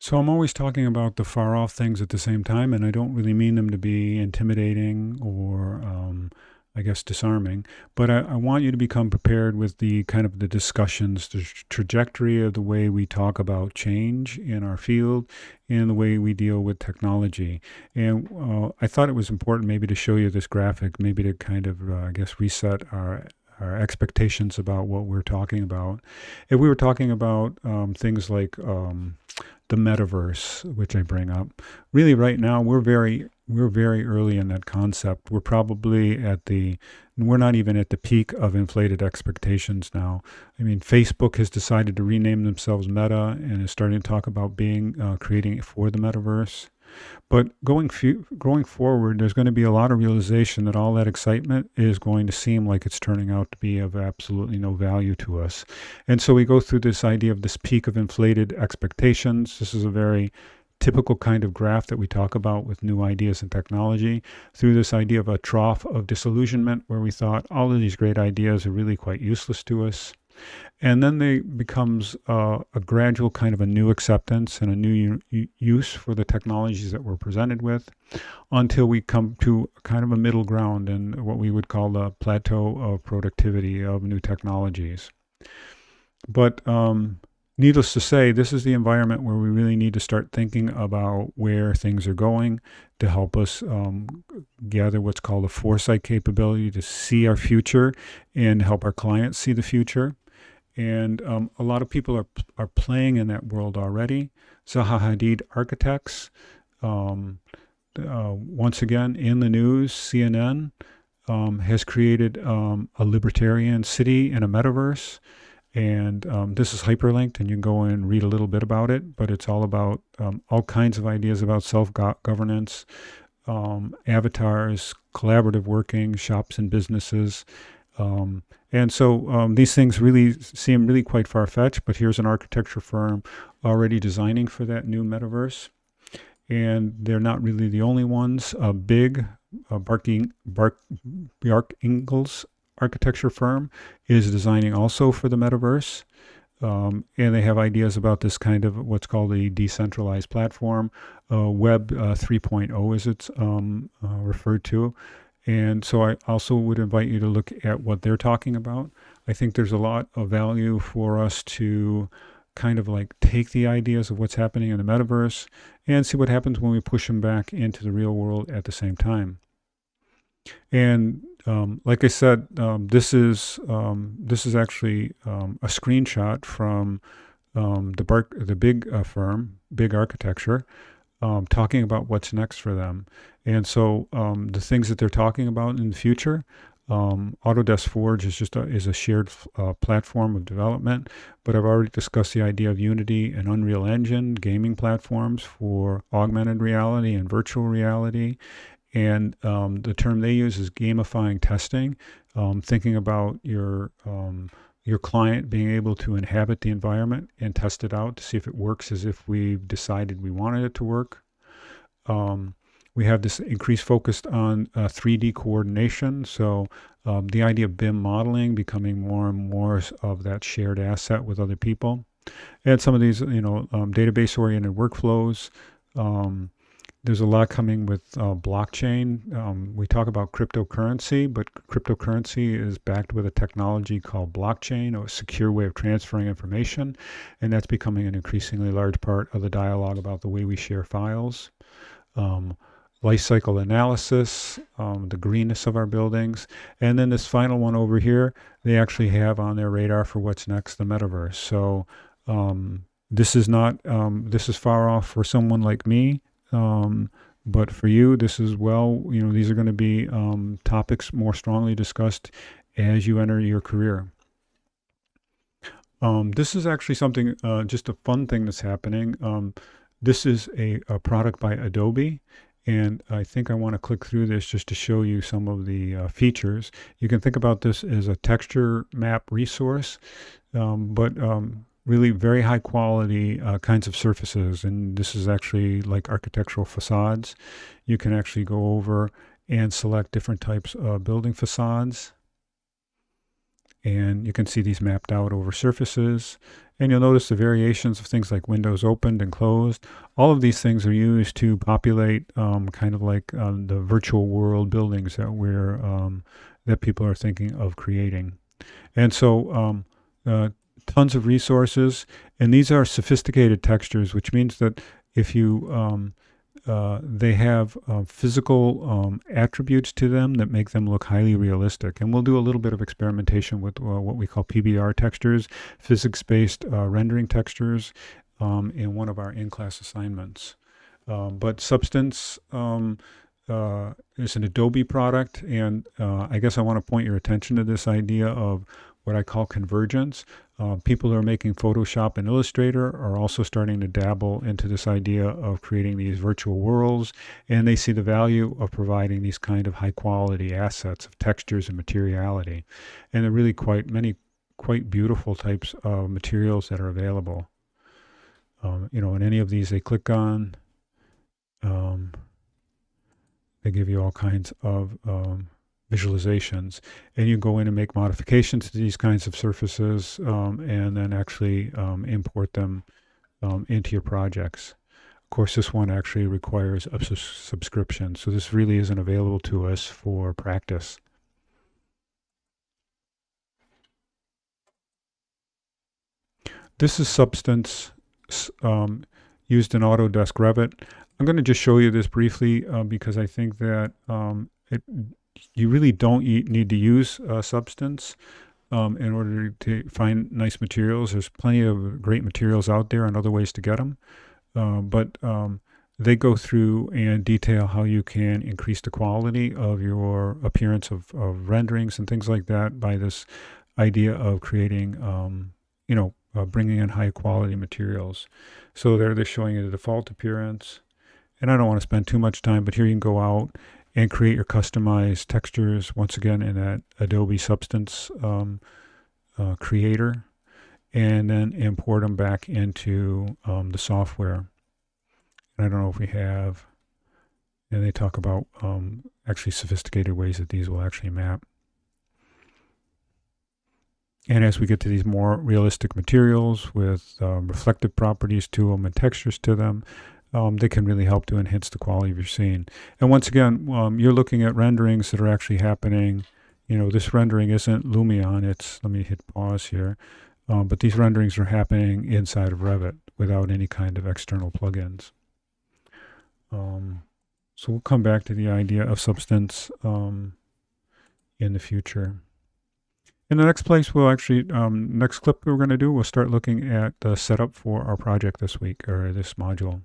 So I'm always talking about the far off things at the same time, and I don't really mean them to be intimidating or, I guess, disarming. But I want you to become prepared with the kind of the discussions, the trajectory of the way we talk about change in our field and the way we deal with technology. And I thought it was important maybe to show you this graphic, maybe to kind of, I guess, reset our expectations about what we're talking about. If we were talking about things like the metaverse, which I bring up, really right now we're very early in that concept. We're not even at the peak of inflated expectations now. I mean, Facebook has decided to rename themselves Meta and is starting to talk about creating it for the metaverse. But going forward, there's going to be a lot of realization that all that excitement is going to seem like it's turning out to be of absolutely no value to us. And so we go through this idea of this peak of inflated expectations. This is a very typical kind of graph that we talk about with new ideas and technology, through this idea of a trough of disillusionment where we thought all of these great ideas are really quite useless to us. And then they becomes a gradual kind of a new acceptance and a new use for the technologies that we're presented with, until we come to kind of a middle ground and what we would call the plateau of productivity of new technologies. But needless to say, this is the environment where we really need to start thinking about where things are going to help us gather what's called a foresight capability to see our future and help our clients see the future. And a lot of people are playing in that world already. Zaha Hadid Architects, once again in the news, CNN has created a libertarian city in a metaverse. And this is hyperlinked, and you can go and read a little bit about it. But it's all about all kinds of ideas about self-governance, avatars, collaborative working, shops and businesses. And so these things really seem really quite far-fetched, but here's an architecture firm already designing for that new metaverse. And they're not really the only ones. Bjark Ingels architecture firm is designing also for the metaverse. And they have ideas about this kind of what's called a decentralized platform, Web 3.0 as it's referred to. And so I also would invite you to look at what they're talking about. I think there's a lot of value for us to kind of like take the ideas of what's happening in the metaverse and see what happens when we push them back into the real world at the same time. And like I said, this is actually a screenshot from the big firm, Big Architecture, talking about what's next for them. And so the things that they're talking about in the future, Autodesk Forge is a shared platform of development, but I've already discussed the idea of Unity and Unreal Engine gaming platforms for augmented reality and virtual reality. And the term they use is gamifying testing, thinking about your client being able to inhabit the environment and test it out to see if it works as if we've decided we wanted it to work. We have this increased focus on 3D coordination. So the idea of BIM modeling becoming more and more of that shared asset with other people. And some of these, database-oriented workflows. There's a lot coming with blockchain. We talk about cryptocurrency, but cryptocurrency is backed with a technology called blockchain, a secure way of transferring information. And that's becoming an increasingly large part of the dialogue about the way we share files. Life cycle analysis, the greenness of our buildings. And then this final one over here, they actually have on their radar for what's next, the metaverse. So this is far off for someone like me. But for you, this is these are going to be topics more strongly discussed as you enter your career. This is actually something, just a fun thing that's happening. This is a product by Adobe. And I think I want to click through this just to show you some of the features. You can think about this as a texture map resource, but really very high quality kinds of surfaces. And this is actually like architectural facades. You can actually go over and select different types of building facades. And you can see these mapped out over surfaces. And you'll notice the variations of things like windows opened and closed. All of these things are used to populate kind of like the virtual world buildings that people are thinking of creating. And so tons of resources, and these are sophisticated textures, which means that if you they have physical attributes to them that make them look highly realistic. And we'll do a little bit of experimentation with what we call PBR textures, physics-based rendering textures, in one of our in-class assignments. But Substance is an Adobe product, and I guess I want to point your attention to this idea of what I call convergence. People who are making Photoshop and Illustrator are also starting to dabble into this idea of creating these virtual worlds, and they see the value of providing these kind of high quality assets of textures and materiality. And there are really quite beautiful types of materials that are available. And any of these they click on, they give you all kinds of visualizations, and you go in and make modifications to these kinds of surfaces, and then actually import them into your projects. Of course, this one actually requires a subscription, so this really isn't available to us for practice. This is Substance used in Autodesk Revit. I'm going to just show you this briefly because I think that you really don't need to use Substance in order to find nice materials. There's plenty of great materials out there and other ways to get them. But they go through and detail how you can increase the quality of your appearance of renderings and things like that by this idea of creating, bringing in high quality materials. So they're showing you the default appearance. And I don't want to spend too much time, but here you can go out and create your customized textures, once again, in that Adobe Substance creator, and then import them back into the software. And I don't know if we have, and they talk about actually sophisticated ways that these will actually map. And as we get to these more realistic materials with reflective properties to them and textures to them, they can really help to enhance the quality of your scene. And once again, you're looking at renderings that are actually happening. This rendering isn't Lumion. Let me hit pause here. But these renderings are happening inside of Revit without any kind of external plugins. So we'll come back to the idea of Substance in the future. In the next place, we'll actually, next clip we're going to do, we'll start looking at the setup for our project this week, or this module.